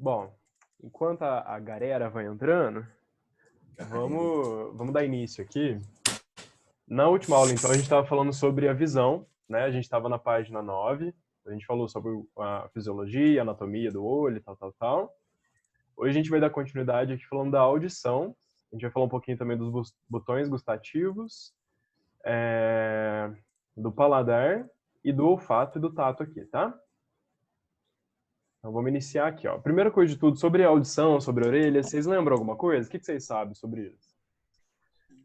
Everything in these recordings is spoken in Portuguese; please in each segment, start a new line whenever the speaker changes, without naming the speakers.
Bom, enquanto a galera vai entrando, vamos dar início aqui. Na última aula, então, a gente estava falando sobre a visão, né? A gente estava na página 9, a gente falou sobre a fisiologia, a anatomia do olho, tal, tal, tal. Hoje a gente vai dar continuidade aqui falando da audição. A gente vai falar um pouquinho também dos botões gustativos, do paladar e do olfato e do tato aqui, tá? Então vamos iniciar aqui, ó. Primeira coisa de tudo, sobre a audição, sobre a orelha, vocês lembram alguma coisa? O que vocês sabem sobre isso?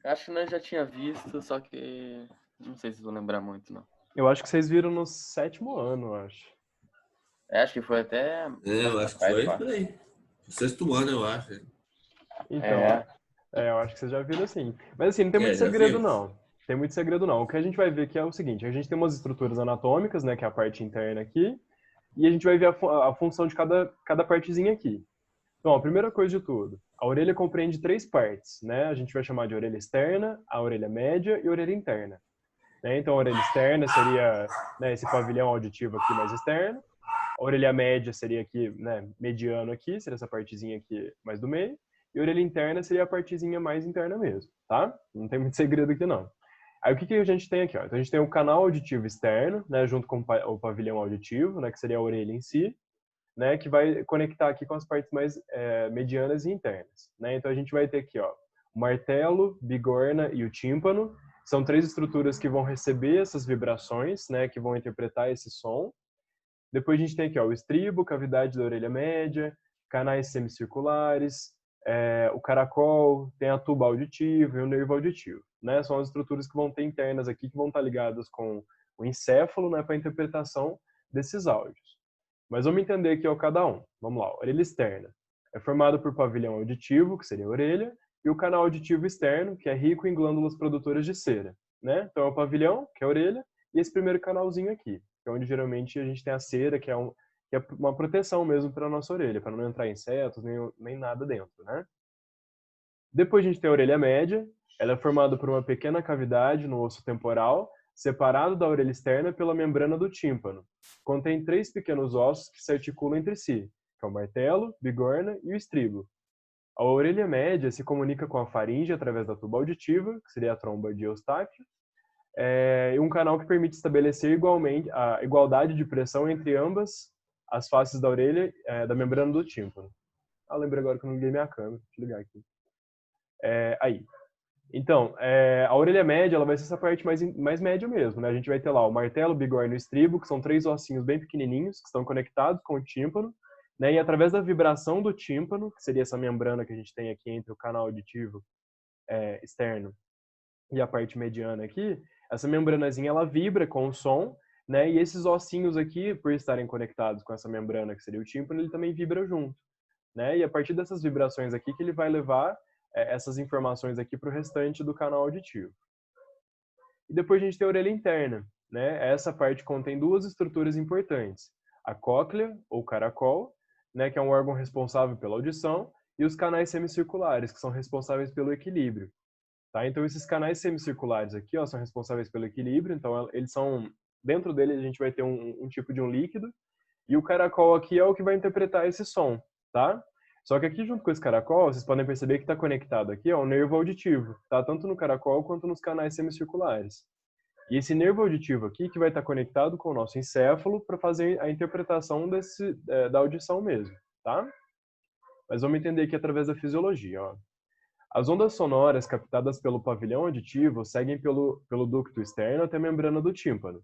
Acho que nós já tinha visto, só que não sei se vou lembrar muito, não.
Eu acho que vocês viram no 7º ano, eu acho.
Acho que foi até
Eu
mais pra
acho que
trás,
foi
pá.
por aí. Sexto ano, eu acho.
Então,
É,
eu acho que vocês já viram sim. Mas assim, não tem muito
Já
segredo
viu?
não. Tem muito segredo não. O que a gente vai ver aqui é o seguinte, a gente tem umas estruturas anatômicas, né, que é a parte interna aqui, e a gente vai ver a função de cada partezinha aqui. Então, a primeira coisa de tudo, a orelha compreende 3 partes, né? A gente vai chamar de orelha externa, a orelha média e a orelha interna. Né? Então, a orelha externa seria, né, esse pavilhão auditivo aqui mais externo. A orelha média seria aqui, né, mediano aqui, seria essa partezinha aqui mais do meio. E a orelha interna seria a partezinha mais interna mesmo, tá? Não tem muito segredo aqui não. Aí o que a gente tem aqui? Ó? Então a gente tem o canal auditivo externo, né, junto com o pavilhão auditivo, né, que seria a orelha em si, né, que vai conectar aqui com as partes mais medianas e internas. Né? Então a gente vai ter aqui, ó, o martelo, bigorna e o tímpano. São 3 estruturas que vão receber essas vibrações, né, que vão interpretar esse som. Depois a gente tem aqui, ó, o estribo, cavidade da orelha média, canais semicirculares, o caracol, tem a tuba auditiva e o nervo auditivo. Né? São as estruturas que vão ter internas aqui, que vão estar ligadas com o encéfalo, né, para a interpretação desses áudios. Mas vamos entender aqui ó, cada um. Vamos lá, orelha externa. É formado por pavilhão auditivo, que seria a orelha, e o canal auditivo externo, que é rico em glândulas produtoras de cera. Né? Então é o pavilhão, que é a orelha, e esse primeiro canalzinho aqui, que é onde geralmente a gente tem a cera, que é uma proteção mesmo para a nossa orelha, para não entrar insetos nem nada dentro. Né? Depois a gente tem a orelha média, ela é formada por uma pequena cavidade no osso temporal, separado da orelha externa pela membrana do tímpano. Contém 3 pequenos ossos que se articulam entre si, que é o martelo, bigorna e o estribo. A orelha média se comunica com a faringe através da tuba auditiva, que seria a tromba de Eustáquio, e um canal que permite estabelecer igualmente a igualdade de pressão entre ambas as faces da orelha, da membrana do tímpano. Ah, lembrei agora que eu não liguei minha câmera. Deixa eu ligar aqui. Aí. Então, a orelha média ela vai ser essa parte mais média mesmo, né? A gente vai ter lá o martelo, o bigorna e o estribo, que são 3 ossinhos bem pequenininhos, que estão conectados com o tímpano, né? E através da vibração do tímpano, que seria essa membrana que a gente tem aqui entre o canal auditivo externo e a parte mediana aqui, essa membranazinha ela vibra com o som, né? E esses ossinhos aqui, por estarem conectados com essa membrana que seria o tímpano, ele também vibra junto, né? E a partir dessas vibrações aqui que ele vai levar essas informações aqui para o restante do canal auditivo. E depois a gente tem a orelha interna, né? Essa parte contém 2 estruturas importantes: a cóclea ou caracol, né, que é um órgão responsável pela audição, e os canais semicirculares, que são responsáveis pelo equilíbrio. Tá? Então esses canais semicirculares aqui, ó, são responsáveis pelo equilíbrio. Então eles são dentro dele a gente vai ter um tipo de um líquido, e o caracol aqui é o que vai interpretar esse som, tá? Só que aqui junto com esse caracol, vocês podem perceber que está conectado aqui ó, um nervo auditivo, tá? Tanto no caracol quanto nos canais semicirculares. E esse nervo auditivo aqui que vai estar conectado com o nosso encéfalo para fazer a interpretação da audição mesmo, tá? Mas vamos entender aqui através da fisiologia, ó. As ondas sonoras captadas pelo pavilhão auditivo seguem pelo ducto externo até a membrana do tímpano.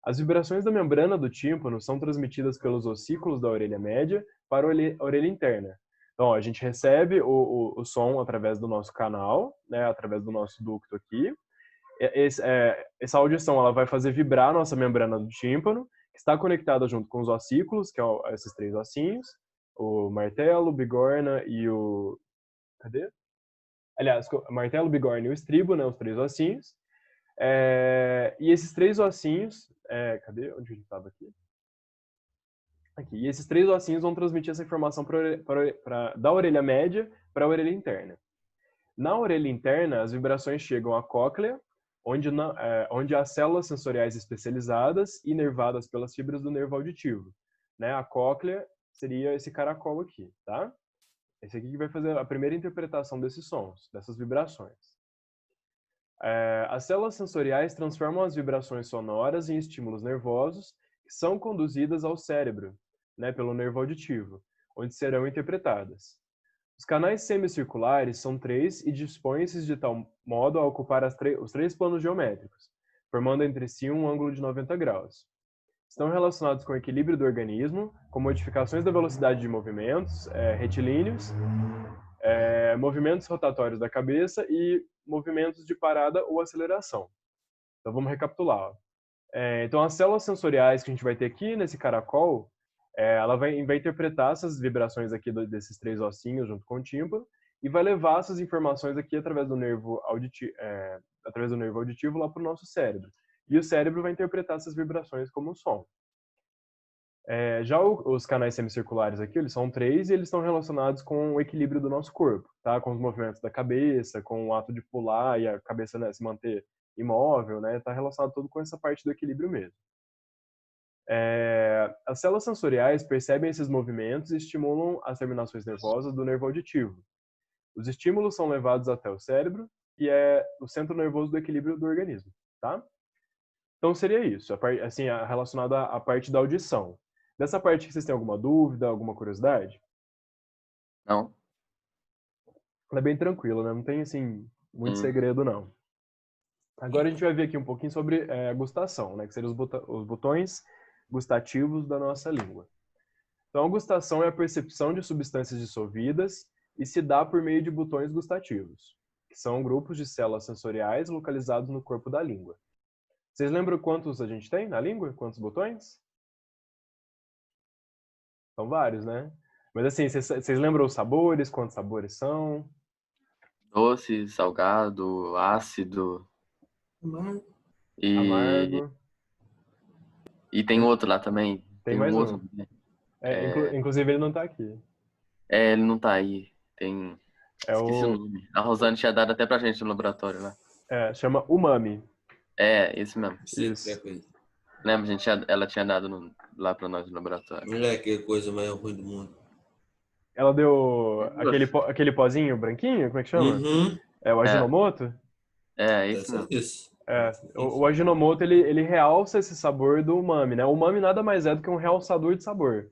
As vibrações da membrana do tímpano são transmitidas pelos ossículos da orelha média para a orelha interna. Então, ó, a gente recebe o som através do nosso canal, né, através do nosso ducto aqui. Essa audição ela vai fazer vibrar a nossa membrana do tímpano, que está conectada junto com os ossículos, que são esses 3 ossinhos, o martelo, o bigorna e o... Cadê? Aliás, o martelo, o bigorna e o estribo, né, os 3 ossinhos. E esses 3 ossinhos... cadê? Onde a gente estava aqui? Aqui. E esses 3 ossinhos vão transmitir essa informação da orelha média para a orelha interna. Na orelha interna, as vibrações chegam à cóclea, onde há células sensoriais especializadas e nervadas pelas fibras do nervo auditivo. Né? A cóclea seria esse caracol aqui, tá? Esse aqui que vai fazer a primeira interpretação desses sons, dessas vibrações. As células sensoriais transformam as vibrações sonoras em estímulos nervosos que são conduzidas ao cérebro, né, pelo nervo auditivo, onde serão interpretadas. Os canais semicirculares são 3 e dispõem-se de tal modo a ocupar os 3 planos geométricos, formando entre si um ângulo de 90 graus. Estão relacionados com o equilíbrio do organismo, com modificações da velocidade de movimentos retilíneos, movimentos rotatórios da cabeça e movimentos de parada ou aceleração. Então vamos recapitular. Então as células sensoriais que a gente vai ter aqui nesse caracol, ela vai interpretar essas vibrações aqui desses 3 ossinhos junto com o tímpano e vai levar essas informações aqui através do nervo auditivo lá para o nosso cérebro. E o cérebro vai interpretar essas vibrações como um som. Já os canais semicirculares aqui, eles são 3 e eles estão relacionados com o equilíbrio do nosso corpo, tá? Com os movimentos da cabeça, com o ato de pular e a cabeça, né, se manter imóvel, né? Tá relacionado tudo com essa parte do equilíbrio mesmo. As células sensoriais percebem esses movimentos e estimulam as terminações nervosas do nervo auditivo. Os estímulos são levados até o cérebro, que é o centro nervoso do equilíbrio do organismo, tá? Então seria isso, assim, relacionado à parte da audição. Dessa parte que vocês têm alguma dúvida, alguma curiosidade?
Não.
Ela é bem tranquila, né? Não tem, assim, muito segredo, não. Agora a gente vai ver aqui um pouquinho sobre a gustação, né? Que seriam os botões gustativos da nossa língua. Então a gustação é a percepção de substâncias dissolvidas e se dá por meio de botões gustativos, que são grupos de células sensoriais localizados no corpo da língua. Vocês lembram quantos a gente tem na língua? Quantos botões? São vários, né? Mas assim, vocês lembram os sabores? Quantos sabores são?
Doce, salgado, ácido.
Amargo.
E tem outro lá também.
Tem
um
mais
outro.
um. Inclusive ele não tá aqui.
Ele não tá aí. Esqueci o
o
nome. A Rosane tinha dado até pra gente no laboratório lá.
Chama umami.
Esse mesmo.
Isso.
Lembra, ela tinha dado lá pra nós no laboratório.
Não é aquela coisa mais ruim do mundo.
Ela deu aquele pozinho branquinho, como é que chama?
Uhum.
O Ajinomoto?
Esse mesmo.
Isso.
O Ajinomoto, ele realça esse sabor do umami, né? O umami nada mais é do que um realçador de sabor,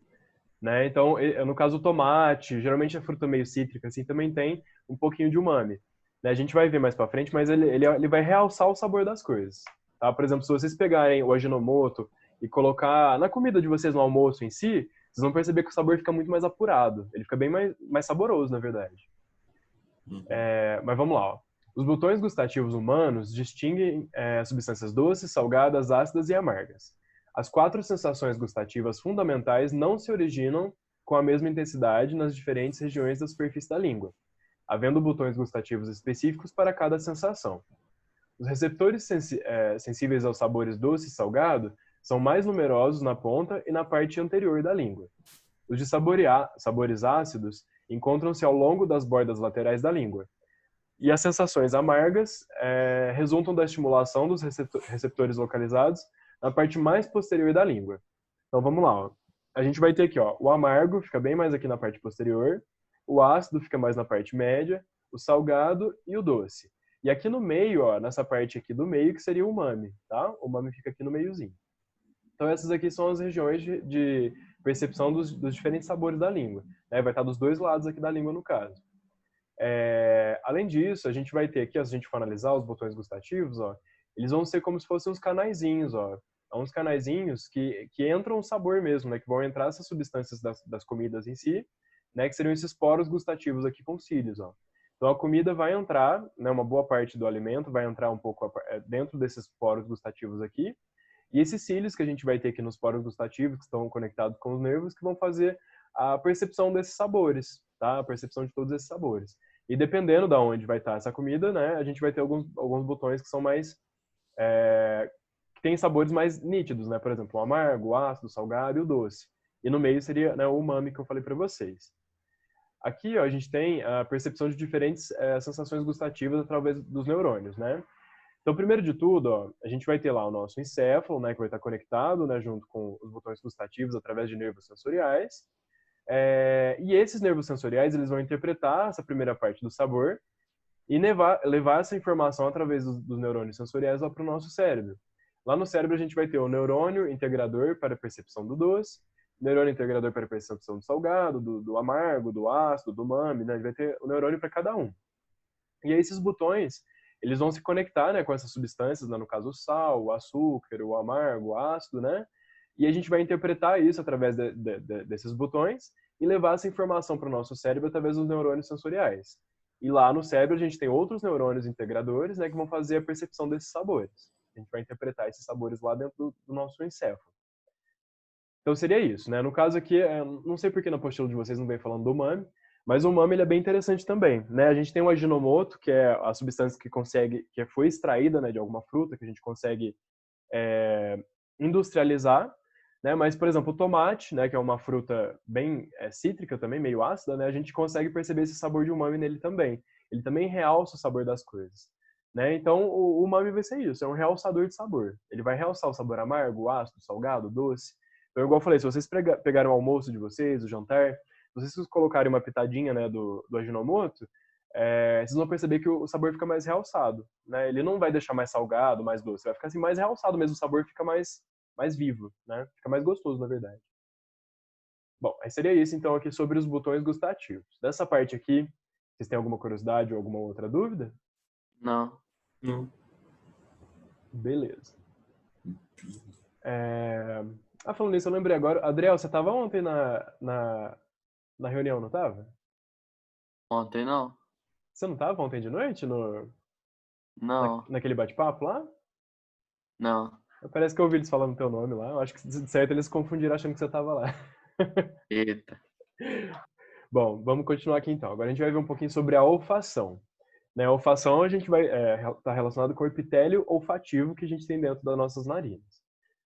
né? Então, no caso, o tomate, geralmente a fruta meio cítrica, assim, também tem um pouquinho de umami. Né? A gente vai ver mais pra frente, mas ele vai realçar o sabor das coisas. Tá? Por exemplo, se vocês pegarem o Ajinomoto e colocar na comida de vocês no almoço em si, vocês vão perceber que o sabor fica muito mais apurado. Ele fica bem mais saboroso, na verdade. Mas vamos lá, ó. Os botões gustativos humanos distinguem substâncias doces, salgadas, ácidas e amargas. As 4 sensações gustativas fundamentais não se originam com a mesma intensidade nas diferentes regiões da superfície da língua, havendo botões gustativos específicos para cada sensação. Os receptores sensíveis aos sabores doce e salgado são mais numerosos na ponta e na parte anterior da língua. Os de sabores ácidos encontram-se ao longo das bordas laterais da língua. E as sensações amargas resultam da estimulação dos receptores localizados na parte mais posterior da língua. Então vamos lá. Ó. A gente vai ter aqui, ó, o amargo fica bem mais aqui na parte posterior, o ácido fica mais na parte média, o salgado e o doce. E aqui no meio, ó, nessa parte aqui do meio, que seria o umami, tá? O umami fica aqui no meiozinho. Então essas aqui são as regiões de percepção dos diferentes sabores da língua. Né? Vai estar dos dois lados aqui da língua, no caso. Além disso, a gente vai ter aqui, se a gente for analisar os botões gustativos, ó, eles vão ser como se fossem uns canaizinhos, ó. Uns canaizinhos que entram o sabor mesmo, né? Que vão entrar essas substâncias das comidas em si, né? Que seriam esses poros gustativos aqui com cílios, ó. Então a comida vai entrar, né? Uma boa parte do alimento vai entrar um pouco dentro desses poros gustativos aqui. E esses cílios que a gente vai ter aqui nos poros gustativos, que estão conectados com os nervos, que vão fazer a percepção desses sabores, tá? A percepção de todos esses sabores. E dependendo de onde vai estar essa comida, né? A gente vai ter alguns botões que são mais que tem sabores mais nítidos, né? Por exemplo, o amargo, o ácido, o salgado e o doce. E no meio seria, né, o umami que eu falei para vocês. Aqui, ó, a gente tem a percepção de diferentes sensações gustativas através dos neurônios, né? Então, primeiro de tudo, ó, a gente vai ter lá o nosso encéfalo, né, que vai estar conectado, né, junto com os botões gustativos através de nervos sensoriais. E esses nervos sensoriais, eles vão interpretar essa primeira parte do sabor e levar essa informação através dos neurônios sensoriais lá para o nosso cérebro. Lá no cérebro a gente vai ter o neurônio integrador para a percepção do doce, neurônio integrador para a percepção do salgado, do amargo, do ácido, do umami, né? A gente vai ter o neurônio para cada um. E aí esses botões, eles vão se conectar, né, com essas substâncias, né, no caso o sal, o açúcar, o amargo, o ácido, né? E a gente vai interpretar isso através desses botões e levar essa informação para o nosso cérebro através dos neurônios sensoriais. E lá no cérebro a gente tem outros neurônios integradores, né, que vão fazer a percepção desses sabores. A gente vai interpretar esses sabores lá dentro do nosso encéfalo. Então seria isso, né? No caso aqui, não sei por que na apostila de vocês não vem falando do umami, mas o umami ele é bem interessante também, né? A gente tem o Ajinomoto, que é a substância que foi extraída, né, de alguma fruta, que a gente consegue industrializar, né? Mas, por exemplo, o tomate, né, que é uma fruta bem cítrica também, meio ácida, né? A gente consegue perceber esse sabor de umami nele também. Ele também realça o sabor das coisas, né? Então, o umami vai ser isso, é um realçador de sabor. Ele vai realçar o sabor amargo, ácido, salgado, doce. Então, igual eu falei, se vocês pegaram o almoço de vocês, o jantar, se vocês colocarem uma pitadinha, né, do Ajinomoto, vocês vão perceber que o sabor fica mais realçado, né? Ele não vai deixar mais salgado, mais doce, vai ficar assim mais realçado mesmo, o sabor fica mais vivo, né? Fica mais gostoso, na verdade. Bom, aí seria isso então aqui sobre os botões gustativos. Dessa parte aqui, vocês têm alguma curiosidade ou alguma outra dúvida?
Não.
Não.
Beleza. Falando nisso, eu lembrei agora. Adriel, você estava ontem na reunião, não estava?
Ontem não?
Você não estava ontem de noite
Não.
naquele bate-papo lá?
Não.
Parece que eu ouvi eles falando teu nome lá. Eu acho que, de certo, eles confundiram achando que você estava lá.
Eita.
Bom, vamos continuar aqui então. Agora a gente vai ver um pouquinho sobre a olfação. Né, a olfação a gente vai estar relacionado com o epitélio olfativo que a gente tem dentro das nossas narinas.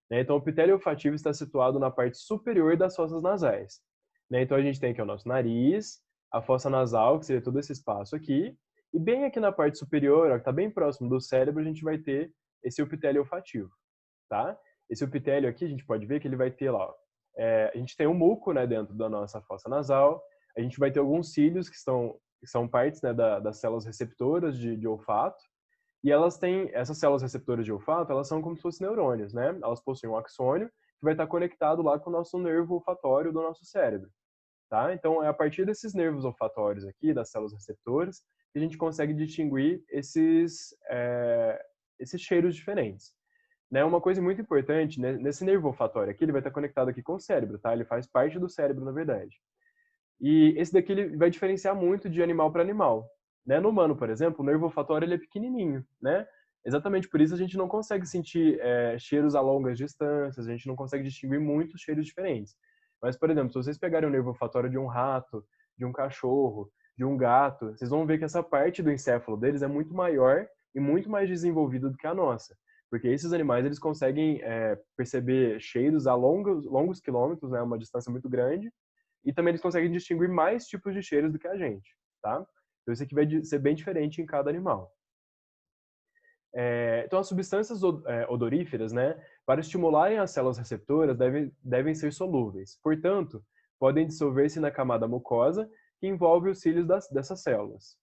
Né? Então, o epitélio olfativo está situado na parte superior das fossas nasais. Né? Então, a gente tem aqui o nosso nariz, a fossa nasal, que seria todo esse espaço aqui, e bem aqui na parte superior, ó, que está bem próximo do cérebro, a gente vai ter esse epitélio olfativo. Tá? Esse epitélio aqui, a gente pode ver que ele vai ter lá, ó, a gente tem um muco, né, dentro da nossa fossa nasal, a gente vai ter alguns cílios que são partes, né, das células receptoras de olfato, e essas células receptoras de olfato, elas são como se fossem neurônios, né? Elas possuem um axônio que vai estar conectado lá com o nosso nervo olfatório do nosso cérebro, tá? Então, é a partir desses nervos olfatórios aqui, das células receptoras, que a gente consegue distinguir esses cheiros diferentes. Né? Uma coisa muito importante, né? Nesse nervo olfatório aqui, ele vai estar conectado aqui com o cérebro, tá? Ele faz parte do cérebro, na verdade. E esse daqui ele vai diferenciar muito de animal para animal. Né? No humano, por exemplo, o nervo olfatório ele é pequenininho, né? Exatamente por isso a gente não consegue sentir cheiros a longas distâncias, a gente não consegue distinguir muitos cheiros diferentes. Mas, por exemplo, se vocês pegarem o nervo olfatório de um rato, de um cachorro, de um gato, vocês vão ver que essa parte do encéfalo deles é muito maior e muito mais desenvolvida do que a nossa. Porque esses animais eles conseguem perceber cheiros a longos quilômetros, né? Uma distância muito grande, e também eles conseguem distinguir mais tipos de cheiros do que a gente, tá? Então isso aqui vai ser bem diferente em cada animal. Então as substâncias odoríferas, né, para estimularem as células receptoras devem ser solúveis. Portanto, podem dissolver-se na camada mucosa que envolve os cílios dessas células.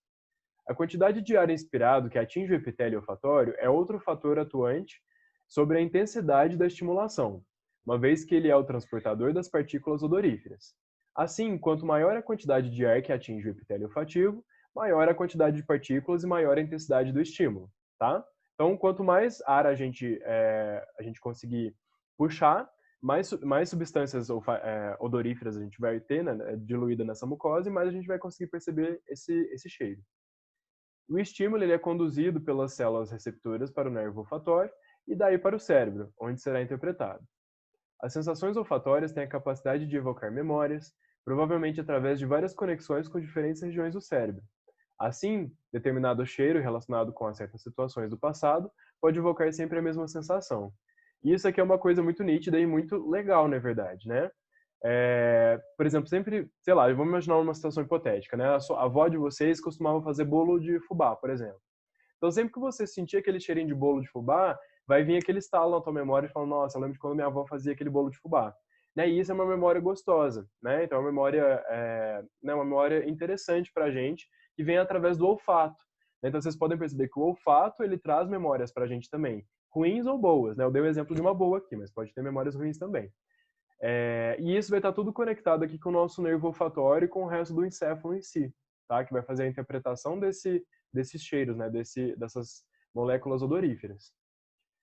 A quantidade de ar inspirado que atinge o epitélio olfatório é outro fator atuante sobre a intensidade da estimulação, uma vez que ele é o transportador das partículas odoríferas. Assim, quanto maior a quantidade de ar que atinge o epitélio olfativo, maior a quantidade de partículas e maior a intensidade do estímulo, tá? Então, quanto mais ar a gente conseguir puxar, mais substâncias odoríferas a gente vai ter, né, diluída nessa mucosa, e mais a gente vai conseguir perceber esse cheiro. O estímulo ele é conduzido pelas células receptoras para o nervo olfatório e daí para o cérebro, onde será interpretado. As sensações olfatórias têm a capacidade de evocar memórias, provavelmente através de várias conexões com diferentes regiões do cérebro. Assim, determinado cheiro relacionado com certas situações do passado pode evocar sempre a mesma sensação. E isso aqui é uma coisa muito nítida e muito legal, na verdade, né? Por exemplo, sempre, sei lá, vamos imaginar uma situação hipotética, né? A avó de vocês costumava fazer bolo de fubá, por exemplo. Então, sempre que você sentir aquele cheirinho de bolo de fubá, vai vir aquele estalo na tua memória e falar, nossa, eu lembro de quando minha avó fazia aquele bolo de fubá. né? E isso é uma memória gostosa, né? Então, é uma memória, né, uma memória interessante para a gente, que vem através do olfato. Então, vocês podem perceber que o olfato, ele traz memórias para a gente também, ruins ou boas, né? Eu dei o exemplo de uma boa aqui, mas pode ter memórias ruins também. E isso vai estar tudo conectado aqui com o nosso nervo olfatório e com o resto do encéfalo em si, tá? Que vai fazer a interpretação desses cheiros, né? Dessas moléculas odoríferas.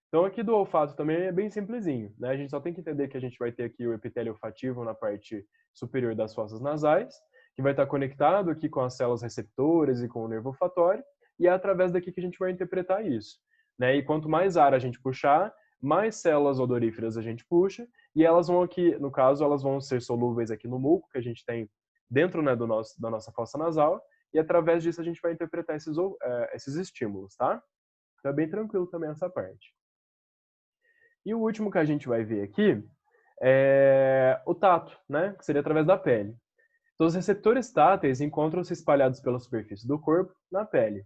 Então, aqui do olfato também é bem simplesinho, né? A gente só tem que entender que a gente vai ter aqui o epitélio olfativo na parte superior das fossas nasais, que vai estar conectado aqui com as células receptoras e com o nervo olfatório, e é através daqui que a gente vai interpretar isso, né? E quanto mais ar a gente puxar, mais células odoríferas a gente puxa, e elas vão aqui, no caso, elas vão ser solúveis aqui no muco que a gente tem dentro, né, da nossa fossa nasal, e através disso a gente vai interpretar esses estímulos, tá? Então é bem tranquilo também essa parte. E o último que a gente vai ver aqui é o tato, né? Que seria através da pele. Então, os receptores táteis encontram-se espalhados pela superfície do corpo, na pele.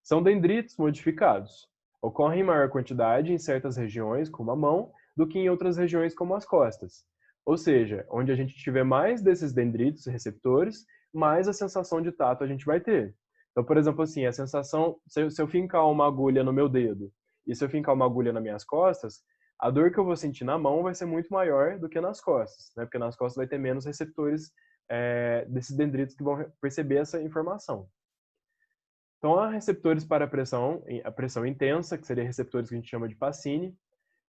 São dendritos modificados. Ocorrem em maior quantidade em certas regiões, como a mão, do que em outras regiões, como as costas. Ou seja, onde a gente tiver mais desses dendritos receptores, mais a sensação de tato a gente vai ter. Então, por exemplo, assim, a sensação, se eu fincar uma agulha no meu dedo e se eu fincar uma agulha nas minhas costas, a dor que eu vou sentir na mão vai ser muito maior do que nas costas, né? Porque nas costas vai ter menos receptores desses dendritos que vão perceber essa informação. Então, há receptores para a pressão intensa, que seria receptores que a gente chama de Pacini,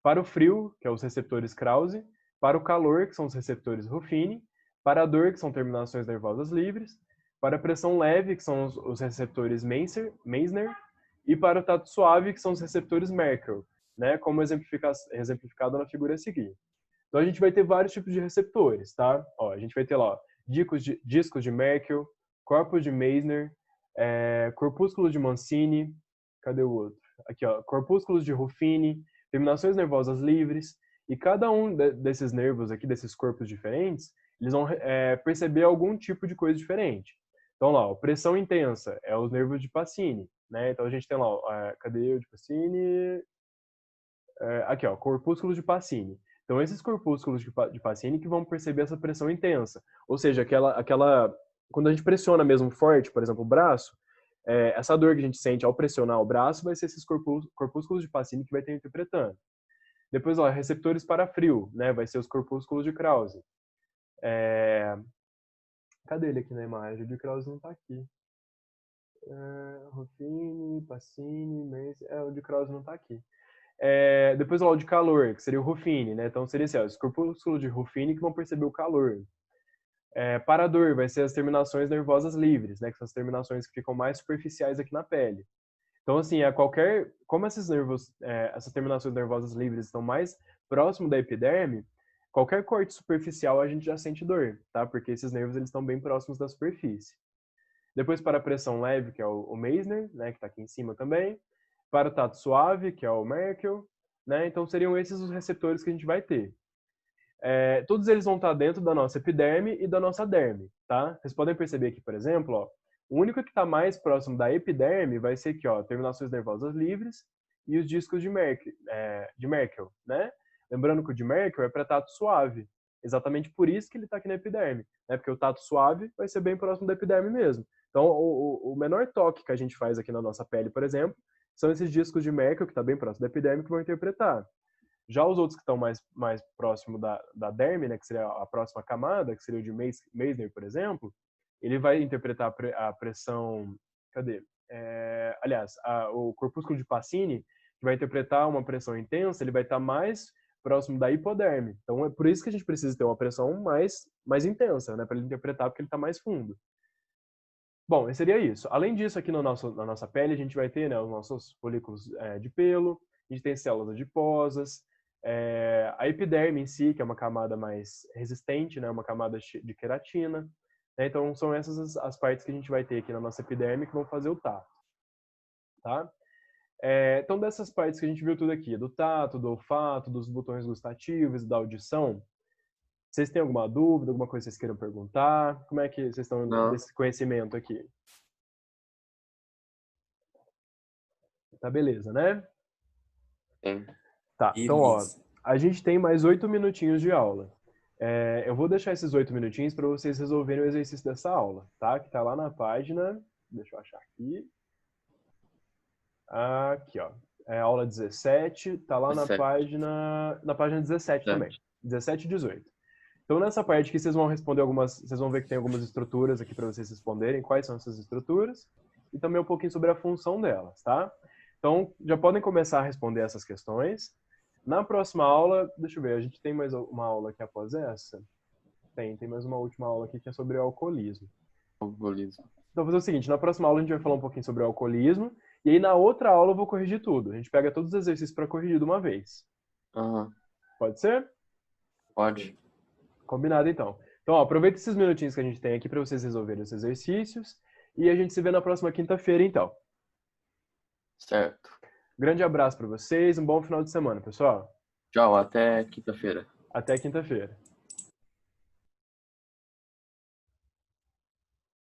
para o frio, que é os receptores Krause, para o calor, que são os receptores Ruffini, para a dor, que são terminações nervosas livres, para a pressão leve, que são os receptores Meissner, e para o tato suave, que são os receptores Merkel, né, como exemplificado na figura a seguir. Então, a gente vai ter vários tipos de receptores, tá? Ó, a gente vai ter lá, ó, discos de Merkel, corpos de Meissner, corpúsculos de Mancini, cadê o outro? Aqui, ó, corpúsculos de Ruffini, terminações nervosas livres, e cada um desses nervos aqui, desses corpos diferentes, eles vão perceber algum tipo de coisa diferente. Então lá, ó, pressão intensa é os nervos de Pacini, né? Então a gente tem lá, ó, cadê o de Pacini? Aqui, ó, corpúsculos de Pacini. Então esses corpúsculos de Pacini que vão perceber essa pressão intensa, ou seja, aquela quando a gente pressiona mesmo forte, por exemplo, o braço, essa dor que a gente sente ao pressionar o braço vai ser esses corpúsculos de Pacini que vai estar interpretando. Depois, ó, receptores para frio, né? Vai ser os corpúsculos de Krause. Cadê ele aqui na imagem? O de Krause não está aqui. Ruffini, Pacini, Merce... o de Krause não está aqui. Depois, ó, o de calor, que seria o Ruffini, né? Então, seria assim, ó, os corpúsculos de Ruffini que vão perceber o calor. Para a dor, vai ser as terminações nervosas livres, né? Que são as terminações que ficam mais superficiais aqui na pele. Então, assim, como esses nervos, essas terminações nervosas livres estão mais próximo da epiderme, qualquer corte superficial a gente já sente dor, tá? Porque esses nervos eles estão bem próximos da superfície. Depois, para a pressão leve, que é o Meissner, né? Que está aqui em cima também. Para o tato suave, que é o Merkel, né? Então, seriam esses os receptores que a gente vai ter. Todos eles vão estar dentro da nossa epiderme e da nossa derme, tá? Vocês podem perceber aqui, por exemplo, ó, o único que está mais próximo da epiderme vai ser aqui, ó, terminações nervosas livres e os discos de Merkel, né? Lembrando que o de Merkel é para tato suave. Exatamente por isso que ele está aqui na epiderme, né? Porque o tato suave vai ser bem próximo da epiderme mesmo. Então, o menor toque que a gente faz aqui na nossa pele, por exemplo, são esses discos de Merkel, que está bem próximo da epiderme, que vão interpretar. Já os outros que estão mais próximo da derme, né, que seria a próxima camada, que seria o de Meissner, por exemplo, ele vai interpretar a pressão... Cadê? Aliás, o corpúsculo de Pacini, que vai interpretar uma pressão intensa, ele vai estar mais próximo da hipoderme. Então, é por isso que a gente precisa ter uma pressão mais intensa, né, para ele interpretar, porque ele está mais fundo. Bom, seria isso. Além disso, aqui na nossa pele, a gente vai ter, né, os nossos folículos de pelo, a gente tem células adiposas, a epiderme em si, que é uma camada mais resistente, né, uma camada de queratina. Né? Então, são essas as partes que a gente vai ter aqui na nossa epiderme que vão fazer o tato. Tá? Então, dessas partes que a gente viu tudo aqui, do tato, do olfato, dos botões gustativos, da audição, vocês têm alguma dúvida, alguma coisa que vocês queiram perguntar? Como é que vocês estão desse conhecimento aqui? Tá beleza, né?
Sim.
Tá, então, ó, a gente tem mais 8 minutinhos de aula. Eu vou deixar esses 8 minutinhos para vocês resolverem o exercício dessa aula, tá? Que tá lá na página, deixa eu achar aqui. Aqui, ó. É a aula 17, tá lá
17.
na página 17 também. 17 e 18. Então, nessa parte aqui, vocês vão responder vocês vão ver que tem algumas estruturas aqui para vocês responderem quais são essas estruturas e também um pouquinho sobre a função delas, tá? Então, já podem começar a responder essas questões. Na próxima aula, deixa eu ver, a gente tem mais uma aula aqui após essa? Tem mais uma última aula aqui que é sobre o alcoolismo.
Alcoolismo.
Então, vou fazer o seguinte, na próxima aula a gente vai falar um pouquinho sobre o alcoolismo, e aí na outra aula eu vou corrigir tudo. A gente pega todos os exercícios para corrigir de uma vez.
Aham.
Pode ser?
Pode.
Combinado, então. Então, ó, aproveita esses minutinhos que a gente tem aqui para vocês resolverem os exercícios, e a gente se vê na próxima quinta-feira, então.
Certo.
Grande abraço para vocês, um bom final de semana, pessoal.
Tchau, até quinta-feira.
Até quinta-feira.